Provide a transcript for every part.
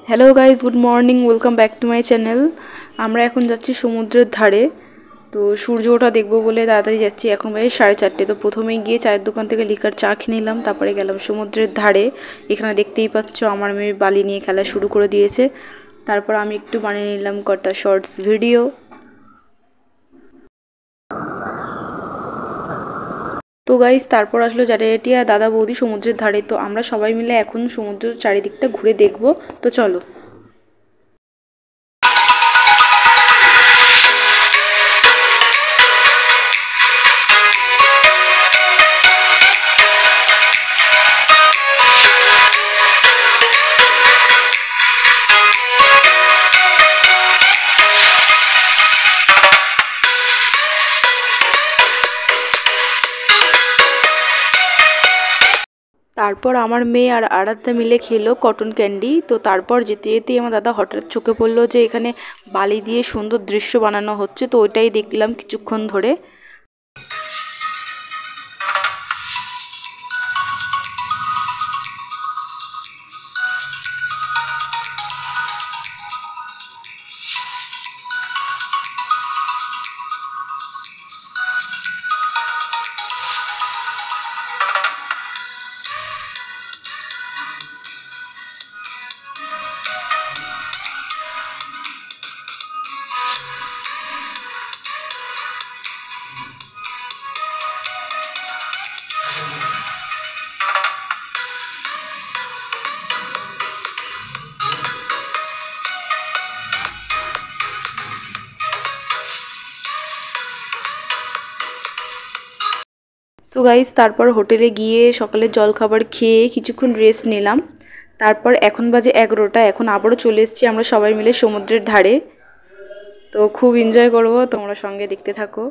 Hello guys, good morning, welcome back to my channel. আমরা এখন যাচ্ছি সমুদ্রের ধারে। তো সূর্য ওঠা দেখবো বলে তাড়াতাড়ি যাচ্ছি। এখন বাজে 4:30। তো প্রথমেই গিয়ে চায়ের দোকান থেকে লিকার চা কিনে নিলাম, তারপরে গেলাম সমুদ্রের ধারে। এখানে দেখতেই পাচ্ছ আমার মেয়ে বালি নিয়ে খেলা শুরু করে দিয়েছে। তারপর আমি একটু বানিয়ে নিলাম কটা শর্টস ভিডিও। তো গাইজ তারপর আসলো জ্যাঠাজেঠি আর দাদা বৌদি সমুদ্রের ধারে। তো আমরা সবাই মিলে এখন সমুদ্রের চারিদিকটা ঘুরে দেখবো। তো চলো। তারপর আমার মেয়ে আর আরাধ্যা মিলে খেলো কটন ক্যান্ডি। তো তারপর যেতে যেতেই আমার দাদা হঠাৎ চোখে পড়লো যে এখানে বালি দিয়ে সুন্দর দৃশ্য বানানো হচ্ছে। তো ওইটাই দেখলাম কিছুক্ষণ ধরে। সো গাইস তারপর হোটেলে গিয়ে সকালের জলখাবার খেয়ে কিছুক্ষণ রেস্ট নিলাম। তারপর এখন বাজে 11টা। এখন আবারও চলে এসেছি আমরা সবাই মিলে সমুদ্রের ধারে। তো খুব এনজয় করবো, তোমরা সঙ্গে দেখতে থাকো।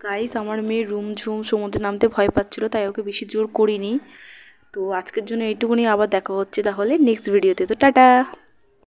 গাইস আমার মেয়ে ঝুম সমুদ্রে নামতে ভয় পাচ্ছিল, তাই ওকে বেশি জোর করিনি। তো আজকের জন্য এইটুকুনি, আবার দেখা হচ্ছে তাহলে নেক্সট ভিডিওতে। তো টাটা।